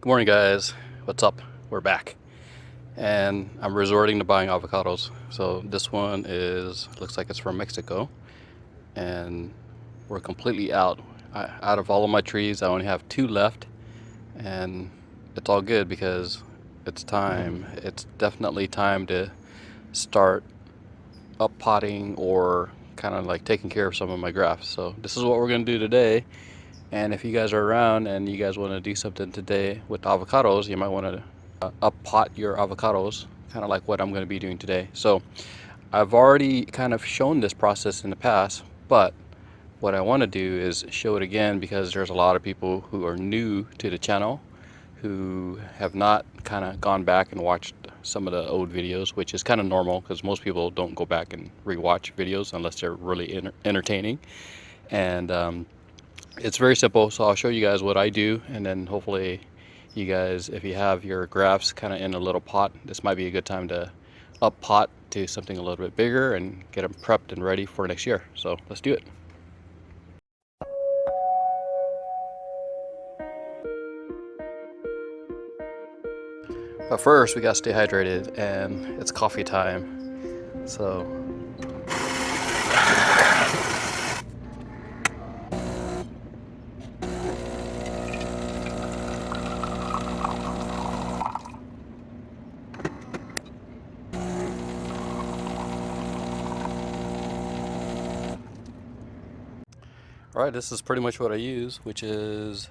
Good morning, guys. What's up? We're back, and I'm resorting to buying avocados. So this one looks like it's from Mexico, and we're completely out. Out of all of my trees, I only have two left, and it's all good because it's time. It's definitely time to start up potting or kind of like taking care of some of my grafts. So this is what we're gonna do today. And if you guys are around and you guys want to do something today with avocados, you might want to up pot your avocados, kind of like what I'm going to be doing today. So I've already kind of shown this process in the past, but what I want to do is show it again because there's a lot of people who are new to the channel who have not kind of gone back and watched some of the old videos, which is kind of normal because most people don't go back and rewatch videos unless they're really entertaining. And it's very simple, so I'll show you guys what I do, and then hopefully you guys, if you have your grafts kind of in a little pot, this might be a good time to up pot to something a little bit bigger and get them prepped and ready for next year. So let's do it. But first we got to stay hydrated, and it's coffee time. So all right, this is pretty much what I use, which is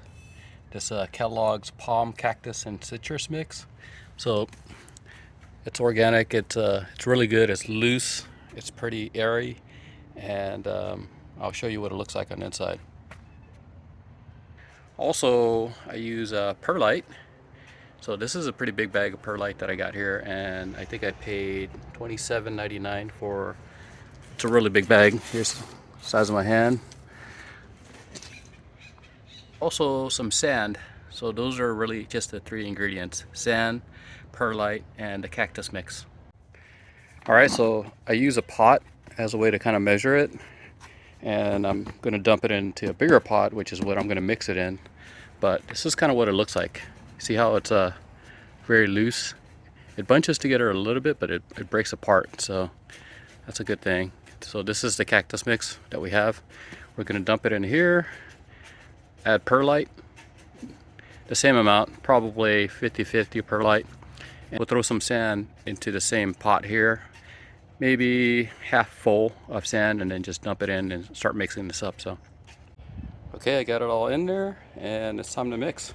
this Kellogg's Palm Cactus and Citrus mix. So it's organic. It's really good. It's loose. It's pretty airy, and I'll show you what it looks like on the inside. Also, I use perlite. So this is a pretty big bag of perlite that I got here, and I think I paid $27.99 for. It's a really big bag. Here's the size of my hand. Also some sand. So those are really just the three ingredients: sand, perlite, and the cactus mix. All right, so I use a pot as a way to kind of measure it, and I'm going to dump it into a bigger pot, which is what I'm going to mix it in. But this is kind of what it looks like. See how it's very loose? It bunches together a little bit, but it breaks apart, so that's a good thing. So this is the cactus mix that we have. We're going to dump it in here, add perlite, the same amount, probably 50-50 perlite. And we'll throw some sand into the same pot here, maybe half full of sand, and then just dump it in and start mixing this up. So okay, I got it all in there, and it's time to mix.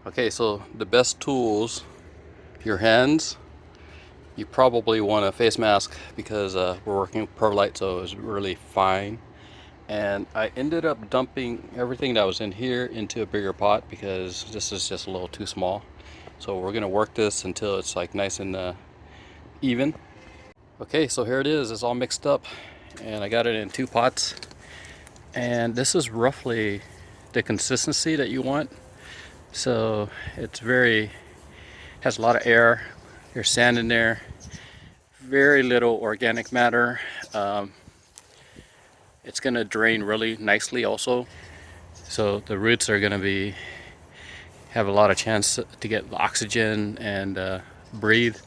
Okay, so the best tools, your hands. You probably want a face mask because we're working with perlite, so it's really fine. And I ended up dumping everything that was in here into a bigger pot because this is just a little too small. So we're gonna work this until it's like nice and even. Okay, so here it is. It's all mixed up, and I got it in two pots. And this is roughly the consistency that you want. So it's has a lot of air. There's sand in there. Very little organic matter. It's gonna drain really nicely also. So the roots are gonna have a lot of chance to get oxygen and breathe,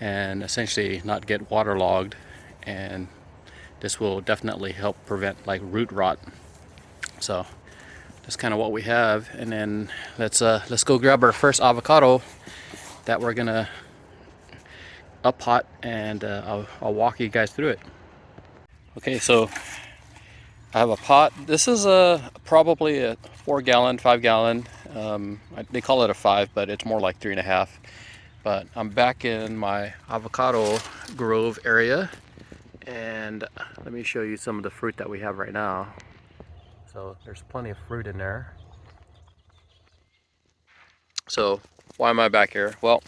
and essentially not get waterlogged. And this will definitely help prevent like root rot. So that's kind of what we have. And then let's go grab our first avocado that we're gonna up pot, and I'll walk you guys through it. Okay, so I have a pot. This is probably a 4-gallon, 5-gallon. They call it a 5, but it's more like 3.5. But I'm back in my avocado grove area, and let me show you some of the fruit that we have right now. So there's plenty of fruit in there. So why am I back here? Well,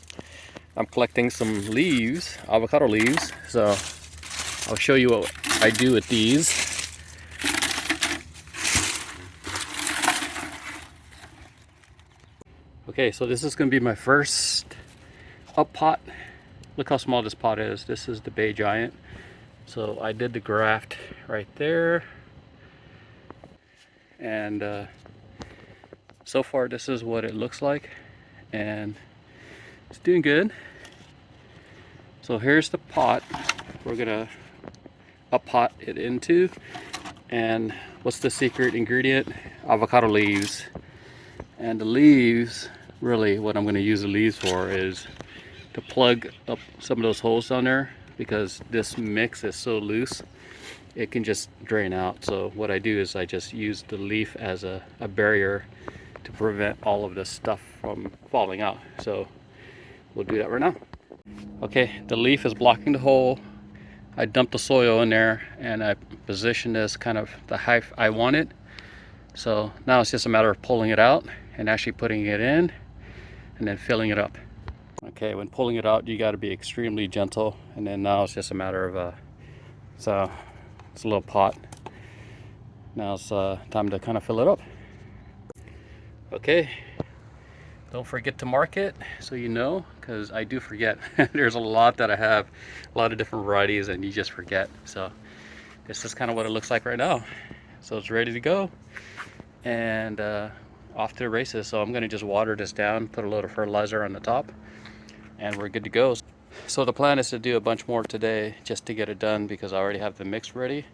I'm collecting some leaves, avocado leaves. So I'll show you what I do with these. Okay, so this is going to be my first up pot. Look how small this pot is. This is the Bay Giant. So I did the graft right there, and so far this is what it looks like, and it's doing good. So here's the pot we're gonna pot it into, and what's the secret ingredient? Avocado leaves. And the leaves, really what I'm going to use the leaves for is to plug up some of those holes down there, because this mix is so loose it can just drain out. So what I do is I just use the leaf as a barrier to prevent all of this stuff from falling out. So we'll do that right now. Okay, the leaf is blocking the hole. I dumped the soil in there and I positioned this kind of the height I want it. So now it's just a matter of pulling it out and actually putting it in and then filling it up. Okay, when pulling it out, you got to be extremely gentle. And then now it's just a matter of so it's a little pot. Now it's time to kind of fill it up. Okay, don't forget to mark it so you know, because I do forget. There's a lot that I have, a lot of different varieties, and you just forget. So this is kind of what it looks like right now. So it's ready to go and off to the races. So I'm going to just water this down, put a little fertilizer on the top, and we're good to go. So the plan is to do a bunch more today just to get it done, because I already have the mix ready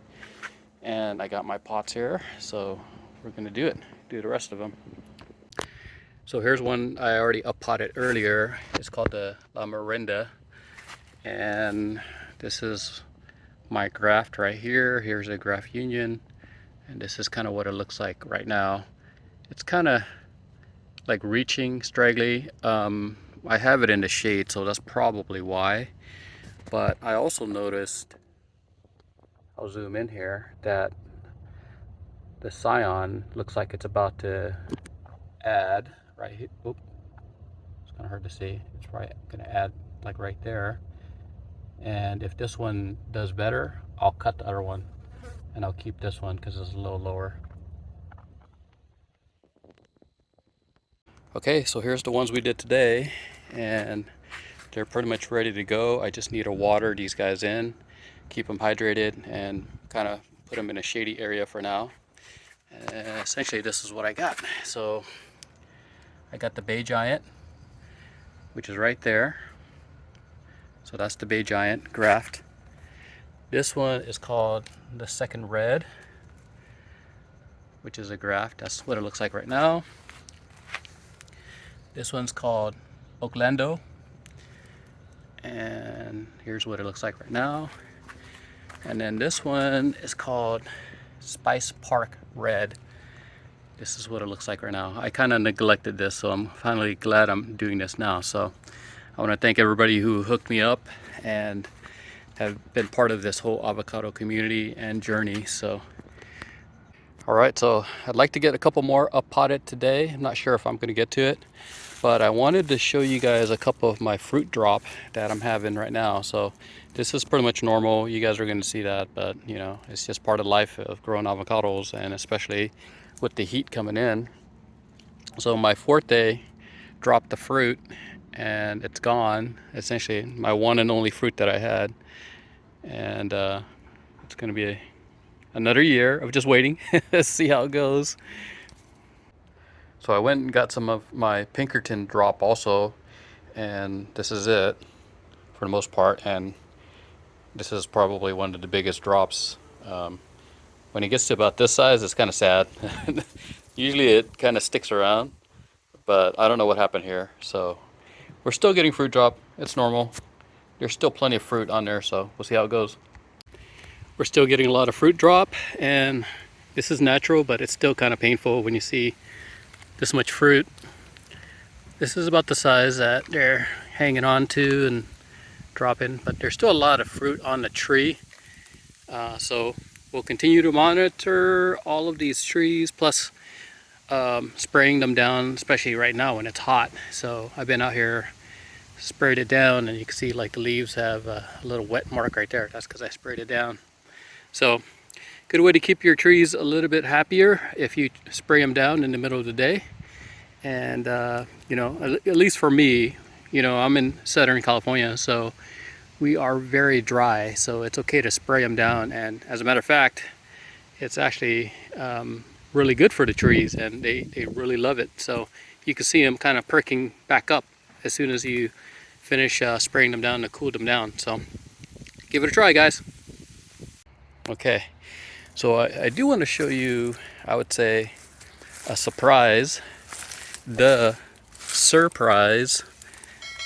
and I got my pots here. So we're going to do the rest of them. So here's one I already up-potted earlier. It's called the La Merenda, and this is my graft right here. Here's a graft union, and this is kind of what it looks like right now. It's kind of like reaching, straggly. I have it in the shade, so that's probably why. But I also noticed, I'll zoom in here, that the scion looks like it's about to add right here. Oop, it's kind of hard to see. It's right gonna add like right there. And if this one does better, I'll cut the other one and I'll keep this one because it's a little lower. Okay, so here's the ones we did today, and they're pretty much ready to go. I just need to water these guys in, keep them hydrated, and kind of put them in a shady area for now. Essentially, this is what I got. So I got the Bay Giant, which is right there. So that's the Bay Giant graft. This one is called the Second Red, which is a graft. That's what it looks like right now. This one's called Oaklando, and here's what it looks like right now. And then this one is called Spice Park Red. This is what it looks like right now. I kind of neglected this, so I'm finally glad I'm doing this now. So I want to thank everybody who hooked me up and have been part of this whole avocado community and journey. So all right, so I'd like to get a couple more up potted today. I'm not sure if I'm going to get to it, but I wanted to show you guys a couple of my fruit drop that I'm having right now. So this is pretty much normal. You guys are going to see that, but you know, it's just part of life of growing avocados, and especially with the heat coming in. So my fourth day dropped the fruit and it's gone. Essentially my one and only fruit that I had, and it's going to be another year of just waiting to see how it goes. So I went and got some of my Pinkerton drop also, and this is it for the most part, and this is probably one of the biggest drops. When it gets to about this size, it's kind of sad. Usually it kind of sticks around, but I don't know what happened here. So we're still getting fruit drop. It's normal. There's still plenty of fruit on there, so we'll see how it goes. We're still getting a lot of fruit drop, and this is natural, but it's still kind of painful when you see this much fruit. This is about the size that they're hanging on to and dropping, but there's still a lot of fruit on the tree. So we'll continue to monitor all of these trees, plus spraying them down, especially right now when it's hot. So I've been out here, sprayed it down, and you can see like the leaves have a little wet mark right there. That's because I sprayed it down. So good way to keep your trees a little bit happier if you spray them down in the middle of the day. And you know, at least for me, you know, I'm in Southern California, so we are very dry, so it's okay to spray them down. And as a matter of fact, it's actually really good for the trees, and they really love it. So you can see them kind of perking back up as soon as you finish spraying them down to cool them down. So give it a try, guys. Okay, so I do want to show you, I would say, a surprise. The surprise.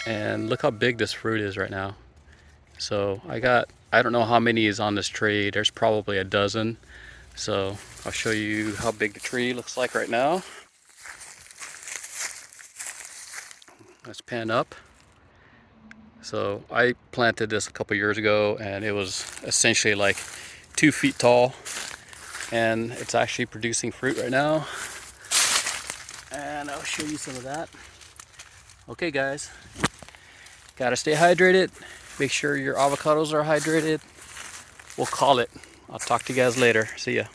And look how big this fruit is right now. So I don't know how many is on this tree. There's probably a dozen. So I'll show you how big the tree looks like right now. Let's pan up. So I planted this a couple years ago, and it was essentially like 2 feet tall, and it's actually producing fruit right now. And I'll show you some of that. Okay guys, gotta stay hydrated. Make sure your avocados are hydrated. We'll call it. I'll talk to you guys later. See ya.